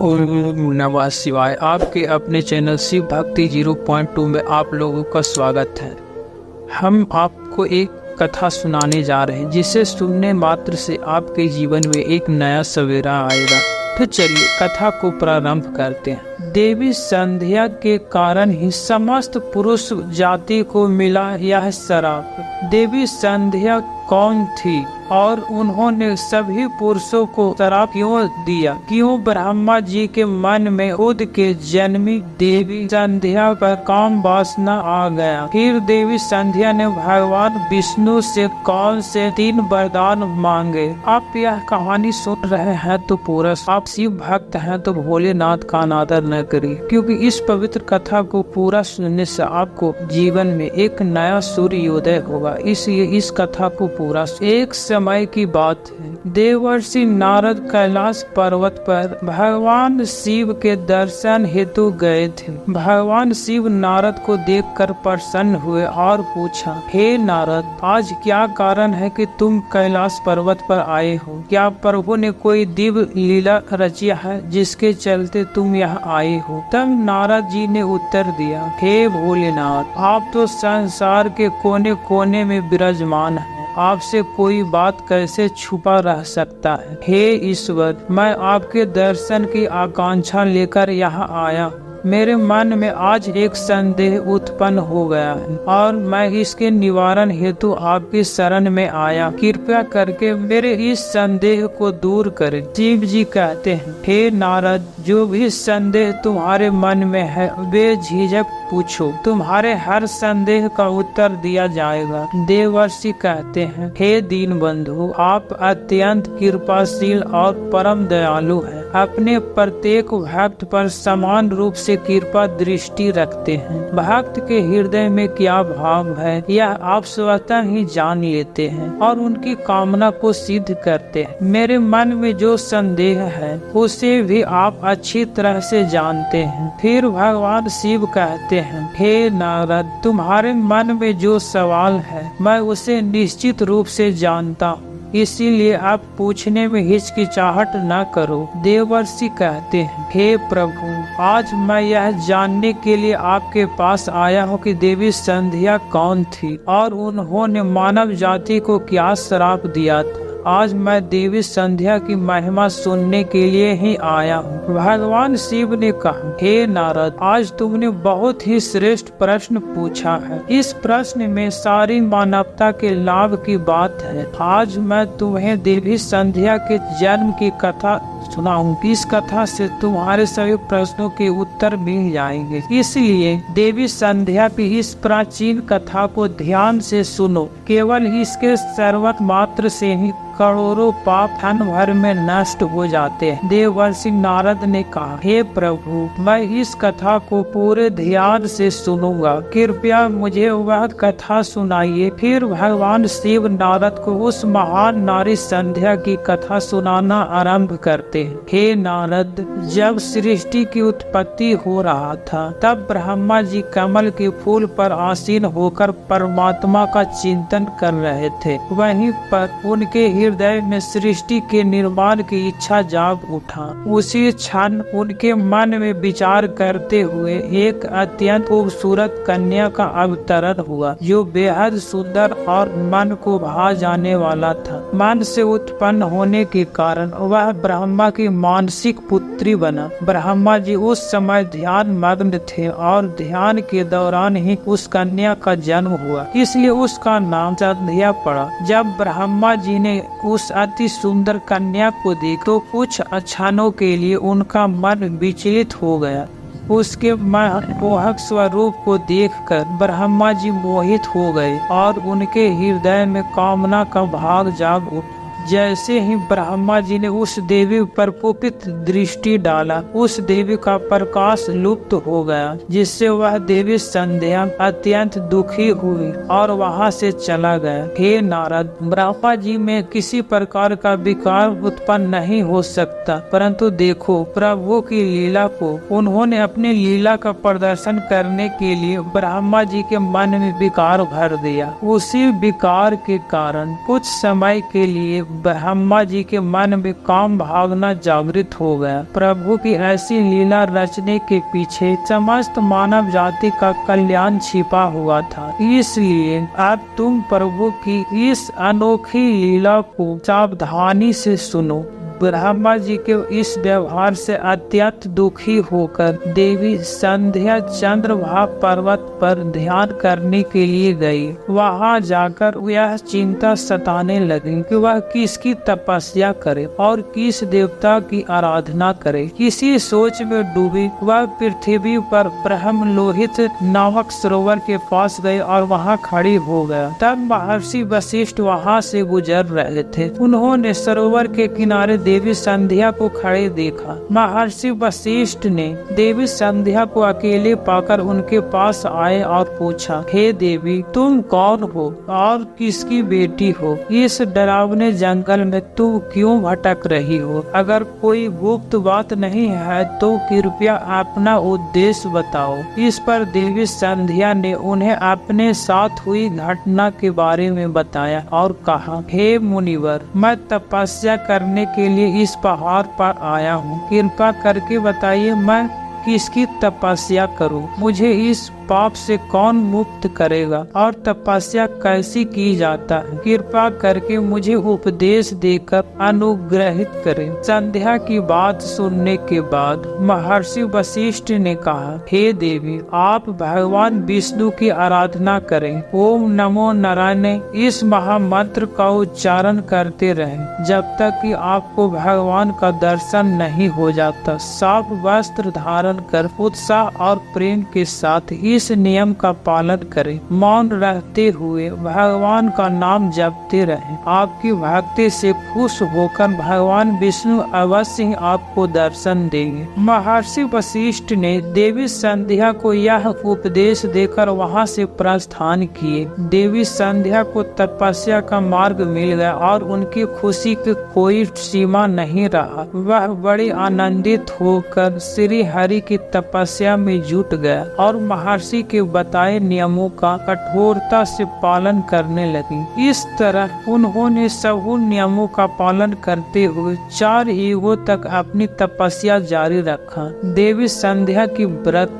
ओम नमः शिवाय। आपके अपने चैनल शिव भक्ति 0.2 में आप लोगों का स्वागत है। हम आपको एक कथा सुनाने जा रहे हैं जिसे सुनने मात्र से आपके जीवन में एक नया सवेरा आएगा। तो चलिए कथा को प्रारंभ करते हैं। देवी संध्या के कारण ही समस्त पुरुष जाति को मिला यह श्राप। देवी संध्या कौन थी और उन्होंने सभी पुरुषों को श्राप क्यों दिया? क्यों ब्रह्मा जी के मन में खुद के जन्मी देवी संध्या पर काम वासना आ गया? फिर देवी संध्या ने भगवान विष्णु से कौन से 3 वरदान मांगे? आप यह कहानी सुन रहे हैं तो पूरा आप शिव भक्त हैं तो भोलेनाथ का अनादर न करिए, क्योंकि इस पवित्र कथा को पूरा सुनने से आपको जीवन में एक नया सूर्योदय होगा। इसलिए इस कथा को पूरा। एक समय की बात है, देवर्षि नारद कैलाश पर्वत पर भगवान शिव के दर्शन हेतु गए थे। भगवान शिव नारद को देखकर प्रसन्न हुए और पूछा, हे नारद, आज क्या कारण है कि तुम कैलाश पर्वत पर आए हो? क्या प्रभु ने कोई दिव्य लीला रचिया है जिसके चलते तुम यहाँ आए हो? तब नारद जी ने उत्तर दिया, हे भोलेनाथ, आप तो संसार के कोने कोने में विराजमान हैं, आपसे कोई बात कैसे छुपा रह सकता है? हे ईश्वर, मैं आपके दर्शन की आकांक्षा लेकर यहाँ आया। मेरे मन में आज एक संदेह उत्पन्न हो गया है और मैं इसके निवारण हेतु आपकी शरण में आया। कृपया करके मेरे इस संदेह को दूर करें। शिव जी कहते हैं, हे नारद, जो भी संदेह तुम्हारे मन में है बेझिझक पूछो, तुम्हारे हर संदेह का उत्तर दिया जाएगा। देवर्षि कहते हैं, हे दीन बंधु, आप अत्यंत कृपाशील और परम दयालु हैं। अपने प्रत्येक भक्त पर समान रूप से कृपा दृष्टि रखते हैं। भक्त के हृदय में क्या भाव है यह आप स्वतः ही जान लेते हैं और उनकी कामना को सिद्ध करते हैं। मेरे मन में जो संदेह है उसे भी आप अच्छी तरह से जानते हैं। फिर भगवान शिव कहते हैं, हे नारद, तुम्हारे मन में जो सवाल है मैं उसे निश्चित रूप से जानता हूँ, इसीलिए आप पूछने में हिचकिचाहट न करो। देवर्षि कहते हैं, हे प्रभु, आज मैं यह जानने के लिए आपके पास आया हूँ कि देवी संध्या कौन थी और उन्होंने मानव जाति को क्या श्राप दिया था। आज मैं देवी संध्या की महिमा सुनने के लिए ही आया हूँ। भगवान शिव ने कहा, हे नारद, आज तुमने बहुत ही श्रेष्ठ प्रश्न पूछा है। इस प्रश्न में सारी मानवता के लाभ की बात है। आज मैं तुम्हें देवी संध्या के जन्म की कथा सुनाऊंगी। इस कथा से तुम्हारे सभी प्रश्नों के उत्तर मिल जाएंगे। इसलिए देवी संध्या की इस प्राचीन कथा को ध्यान से सुनो। केवल इसके श्रवण मात्र से ही करोड़ों पाप क्षण भर में नष्ट हो जाते हैं। देवर्षि नारद ने कहा, हे प्रभु, मैं इस कथा को पूरे ध्यान से सुनूंगा, कृपया मुझे वह कथा सुनाइए। फिर भगवान शिव नारद को उस महान नारी संध्या की कथा सुनाना आरंभ करते हैं। हे नारद, जब सृष्टि की उत्पत्ति हो रहा था तब ब्रह्मा जी कमल के फूल पर आसीन होकर परमात्मा का चिंतन कर रहे थे। वहीं पर उनके हृदय में सृष्टि के निर्माण की इच्छा जाग उठा। उसी क्षण उनके मन में विचार करते हुए एक अत्यंत खूबसूरत कन्या का अवतरण हुआ, जो बेहद सुंदर और मन को भा जाने वाला था। मन से उत्पन्न होने के कारण वह ब्रह्मा की मानसिक पुत्री बना। ब्रह्मा जी उस समय ध्यान मग्न थे और ध्यान के दौरान ही उस कन्या का जन्म हुआ, इसलिए उसका नाम संध्या पड़ा। जब ब्रह्मा जी ने उस अति सुंदर कन्या को देखा तो कुछ क्षणों के लिए उनका मन विचलित हो गया। उसके मोहक स्वरूप को देखकर ब्रह्मा जी मोहित हो गए और उनके हृदय में कामना का भाव जाग उठा। जैसे ही ब्रह्मा जी ने उस देवी पर कुपित दृष्टि डाला, उस देवी का प्रकाश लुप्त हो गया, जिससे वह देवी संध्या अत्यंत दुखी हुई और वहां से चला गया। हे नारद, ब्रह्मा जी में किसी प्रकार का विकार उत्पन्न नहीं हो सकता, परंतु देखो प्रभु की लीला को। उन्होंने अपनी लीला का प्रदर्शन करने के लिए ब्रह्मा जी के मन में विकार भर दिया। उसी विकार के कारण कुछ समय के लिए ब्रह्मा जी के मन में काम भावना जागृत हो गया। प्रभु की ऐसी लीला रचने के पीछे समस्त मानव जाति का कल्याण छिपा हुआ था। इसलिए अब तुम प्रभु की इस अनोखी लीला को सावधानी से सुनो। ब्रह्मा जी के इस व्यवहार से अत्यंत दुखी होकर देवी संध्या चंद्रभागा पर्वत पर ध्यान करने के लिए गई। वहां जाकर यह चिंता सताने लगी कि वह किसकी तपस्या करे और किस देवता की आराधना करे। किसी सोच में डूबी वह पृथ्वी पर ब्रह्मलोहित नामक सरोवर के पास गए और वहां खड़ी हो गया। तब महर्षि वशिष्ठ वहां से गुजर रहे थे। उन्होंने सरोवर के किनारे देवी संध्या को खड़े देखा। महर्षि वशिष्ठ ने देवी संध्या को अकेले पाकर उनके पास आए और पूछा, हे देवी, तुम कौन हो और किसकी बेटी हो? इस डरावने जंगल में तुम क्यों भटक रही हो? अगर कोई गुप्त बात नहीं है तो कृपया अपना उद्देश्य बताओ। इस पर देवी संध्या ने उन्हें अपने साथ हुई घटना के बारे में बताया और कहा, हे मुनिवर, मैं तपस्या करने के लिए इस पहाड़ पर आया हूँ। कृपा करके बताइए मैं किसकी तपस्या करूं? मुझे इस पाप से कौन मुक्त करेगा और तपस्या कैसी की जाता है? कृपा करके मुझे उपदेश देकर अनुग्रहित करें। संध्या की बात सुनने के बाद महर्षि वशिष्ठ ने कहा, हे देवी, आप भगवान विष्णु की आराधना करें। ओम नमो नारायण इस महामंत्र का उच्चारण करते रहें जब तक कि आपको भगवान का दर्शन नहीं हो जाता। साफ वस्त्र धारण कर उत्साह और प्रेम के साथ इस नियम का पालन करें। मौन रहते हुए भगवान का नाम जपते रहें। आपकी भक्ति से खुश होकर भगवान विष्णु अवश्य ही आपको दर्शन देंगे। महर्षि वशिष्ठ ने देवी संध्या को यह उपदेश देकर वहां से प्रस्थान किए। देवी संध्या को तपस्या का मार्ग मिल गया और उनकी खुशी की कोई सीमा नहीं रहा। वह बड़ी आनंदित होकर श्री हरि की तपस्या में जुट गया और महर्षि के बताए नियमों का कठोरता से पालन करने लगी। इस तरह उन्होंने सभी नियमों का पालन करते हुए 4 युगों तक अपनी तपस्या जारी रखा। देवी संध्या की व्रत,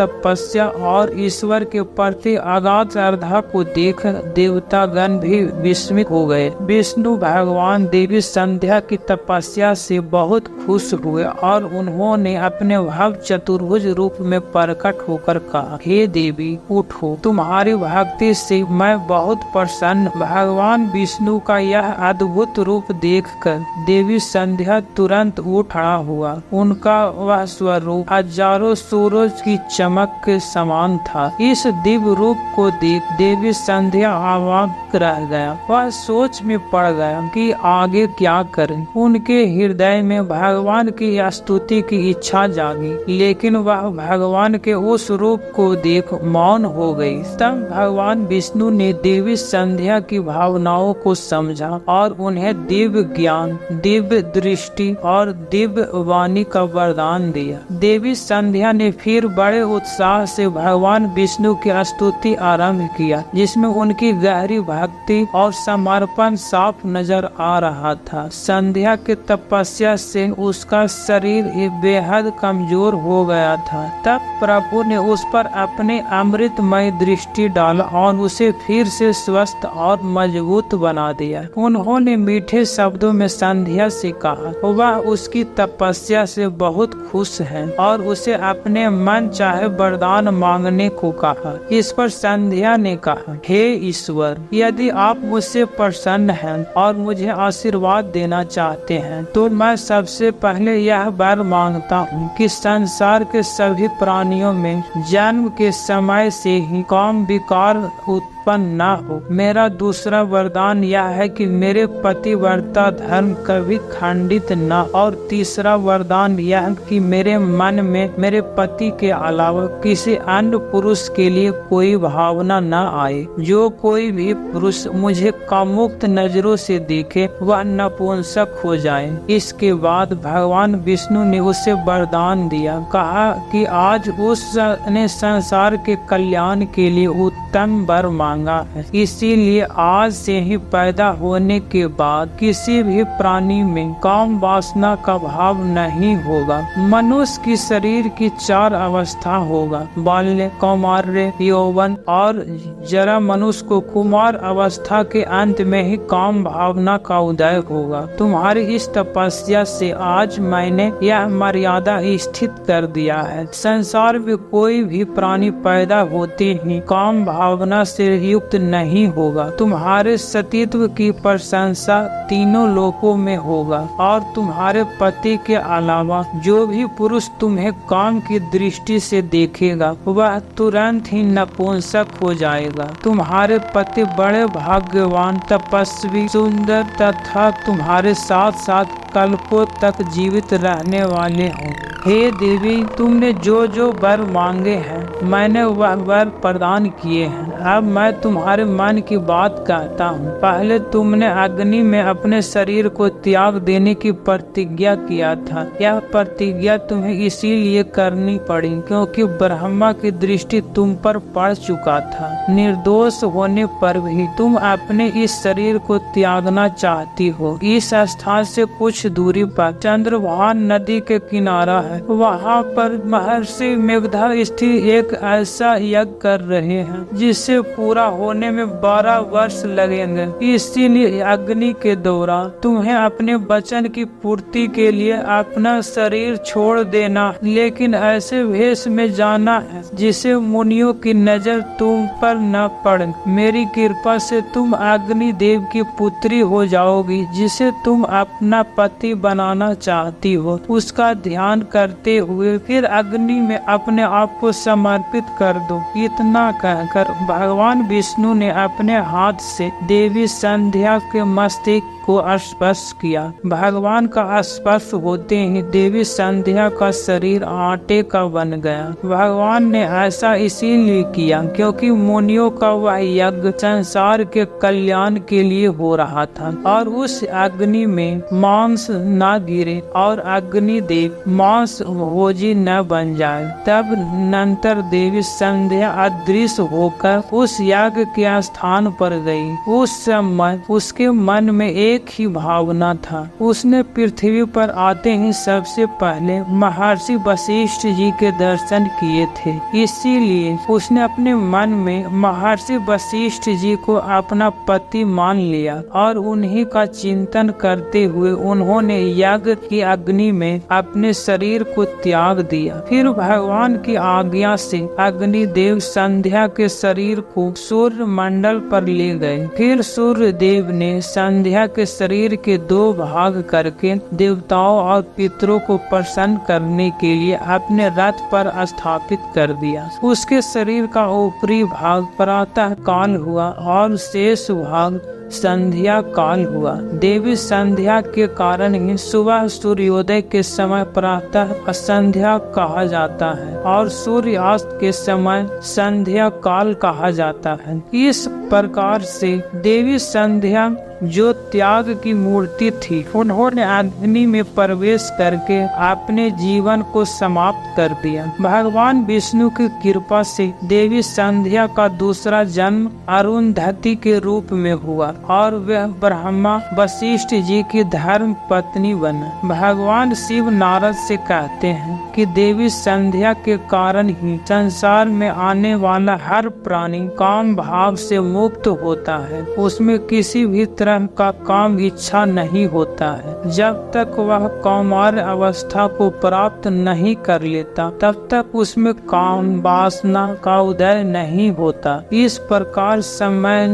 तपस्या और ईश्वर के प्रति अगाध श्रद्धा को देख देवतागण भी विस्मित हो गए। विष्णु भगवान देवी संध्या की तपस्या से बहुत खुश हुए और उन्होंने अपने भव्य चतुर्भुज रूप में प्रकट होकर कहा, हे देवी, उठो, तुम्हारी भक्ति से मैं बहुत प्रसन्न। भगवान विष्णु का यह अद्भुत रूप देखकर देवी संध्या तुरंत उठ खड़ा हुआ। उनका वह स्वरूप हजारों सूरज की चमक के समान था। इस दिव्य रूप को देख देवी संध्या अवाक रह गया। वह सोच में पड़ गया कि आगे क्या करें। उनके हृदय में भगवान की स्तुति की इच्छा जागी, लेकिन वह भगवान के उस रूप को देख मौन हो गई। तब भगवान विष्णु ने देवी संध्या की भावनाओं को समझा और उन्हें दिव्य ज्ञान, दिव्य दृष्टि और दिव्य वाणी का वरदान दिया। देवी संध्या ने फिर बड़े उत्साह से भगवान विष्णु की स्तुति आरंभ किया, जिसमें उनकी गहरी भक्ति और समर्पण साफ नजर आ रहा था। संध्या की तपस्या से उसका शरीर बेहद कमजोर हो गया था। तब प्रभु ने उस पर अपने अमृतमय दृष्टि डाला और उसे फिर से स्वस्थ और मजबूत बना दिया। उन्होंने मीठे शब्दों में संध्या से कहा, वह उसकी तपस्या से बहुत खुश है और उसे अपने मन चाहे वरदान मांगने को कहा। इस पर संध्या ने कहा, हे ईश्वर, यदि आप मुझसे प्रसन्न हैं और मुझे आशीर्वाद देना चाहते हैं तो मैं सबसे पहले यह वर मांगता हूँ कि संसार के सभी प्राणियों में जन्म के समय से ही काम विकार उत्पन्न न हो। मेरा दूसरा वरदान यह है कि मेरे पतिव्रता धर्म कभी खंडित न, और तीसरा वरदान यह कि मेरे मन में मेरे पति के अलावा किसी अन्य पुरुष के लिए कोई भावना न आए। जो कोई भी पुरुष मुझे कामुक्त नजरों से देखे वह नपुंसक हो जाए। इसके बाद भगवान विष्णु ने उसे वरदान दिया, कहा कि आज उसने संसार के कल्याण के लिए उत्तम वर मांगा है। इसीलिए आज से ही पैदा होने के बाद किसी भी प्राणी में काम वासना का भाव नहीं होगा। मनुष्य की शरीर की 4 अवस्था होगा, बाल्य, कौमार्य, यौवन और जरा। मनुष्य को कुमार अवस्था के अंत में ही काम भावना का उदय होगा। तुम्हारी इस तपस्या से आज मैंने यह मर्यादा स्थित कर दिया है। संसार में कोई भी प्राणी पैदा होते ही काम भावना से युक्त नहीं होगा। तुम्हारे सतीत्व की प्रशंसा तीनों लोकों में होगा और तुम्हारे पति के अलावा जो भी पुरुष तुम्हें काम की दृष्टि से देखेगा वह तुरंत ही नपुंसक हो जाएगा। तुम्हारे पति बड़े भाग्यवान, तपस्वी, सुंदर तथा तुम्हारे साथ साथ कल्पों तक जीवित रहने वाले हों। हे देवी, तुमने जो जो वर मांगे हैं मैंने वह वर प्रदान किए हैं। अब मैं तुम्हारे मन की बात कहता हूँ। पहले तुमने अग्नि में अपने शरीर को त्याग देने की प्रतिज्ञा किया था। यह प्रतिज्ञा तुम्हें इसीलिए करनी पड़ी क्योंकि ब्रह्मा की दृष्टि तुम पर पड़ चुका था। निर्दोष होने पर भी तुम अपने इस शरीर को त्यागना चाहती हो। इस स्थान से कुछ दूरी पर चंद्रभान नदी के किनारा है। वहाँ पर महर्षि मेघधा स्थित एक ऐसा यज्ञ कर रहे हैं जिसे पूरा होने में 12 वर्ष लगेंगे। इसीलिए अग्नि के दौरान तुम्हें अपने वचन की पूर्ति के लिए अपना शरीर छोड़ देना, लेकिन ऐसे वेश में जाना है जिसे मुनियों की नजर तुम पर न पड़े। मेरी कृपा से तुम अग्नि देव की पुत्री हो जाओगी। जिसे तुम अपना पति बनाना चाहती हो उसका ध्यान करते हुए फिर अग्नि में अपने आप को समर्पित कर दो। इतना कहकर भगवान विष्णु ने अपने हाथ से देवी संध्या के मस्तक को स्पर्श किया। भगवान का स्पर्श होते ही देवी संध्या का शरीर आटे का बन गया। भगवान ने ऐसा इसीलिए किया क्योंकि मुनियों का वह यज्ञ संसार के कल्याण के लिए हो रहा था और उस अग्नि में मांस न गिरे और अग्नि देव मांस भोजी न बन जाए। तब नंतर देवी संध्या अदृश्य होकर उस यज्ञ के स्थान पर गई। उस समय उसके मन में एक ही भावना था। उसने पृथ्वी पर आते ही सबसे पहले महर्षि वशिष्ठ जी के दर्शन किए थे। इसीलिए उसने अपने मन में महर्षि वशिष्ठ जी को अपना पति मान लिया और उन्हीं का चिंतन करते हुए उन्होंने यज्ञ की अग्नि में अपने शरीर को त्याग दिया। फिर भगवान की आज्ञा से अग्नि देव संध्या के शरीर को सूर्य मंडल पर ले गए। फिर सूर्य देव ने संध्या के शरीर के 2 भाग करके देवताओं और पितरों को प्रसन्न करने के लिए अपने रथ पर स्थापित कर दिया। उसके शरीर का ऊपरी भाग प्रातः काल हुआ और शेष भाग संध्या काल हुआ। देवी संध्या के कारण ही सुबह सूर्योदय के समय प्रातः संध्या कहा जाता है और सूर्यास्त के समय संध्या काल कहा जाता है। इस प्रकार से देवी संध्या जो त्याग की मूर्ति थी उन्होंने अग्नि में प्रवेश करके अपने जीवन को समाप्त कर दिया। भगवान विष्णु की कृपा से देवी संध्या का दूसरा जन्म अरुंधति के रूप में हुआ और वह ब्रह्मा वशिष्ठ जी की धर्म पत्नी बना। भगवान शिव नारद से कहते हैं कि देवी संध्या के कारण ही संसार में आने वाला हर प्राणी काम भाव से मुक्त होता है। उसमें किसी भी तरह का काम इच्छा नहीं होता है। जब तक वह कौमार अवस्था को प्राप्त नहीं कर लेता तब तक उसमें काम वासना का उदय नहीं होता। इस प्रकार समय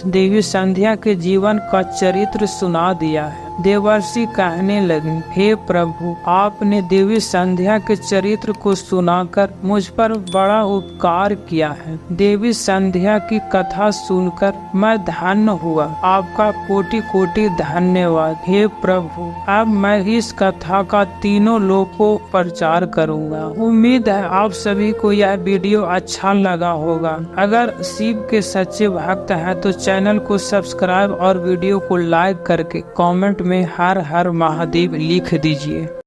देवी संध्या के जीवन का चरित्र सुना दिया है। देवर्षि कहने लगे, हे प्रभु, आपने देवी संध्या के चरित्र को सुनाकर मुझ पर बड़ा उपकार किया है। देवी संध्या की कथा सुनकर मैं धन्य हुआ। आपका कोटि कोटि धन्यवाद। हे प्रभु, अब मैं इस कथा का तीनों लोगों को प्रचार करूंगा। उम्मीद है आप सभी को यह वीडियो अच्छा लगा होगा। अगर शिव के सच्चे भक्त हैं तो चैनल को सब्सक्राइब और वीडियो को लाइक करके कमेंट में हर हर महादेव लिख दीजिए।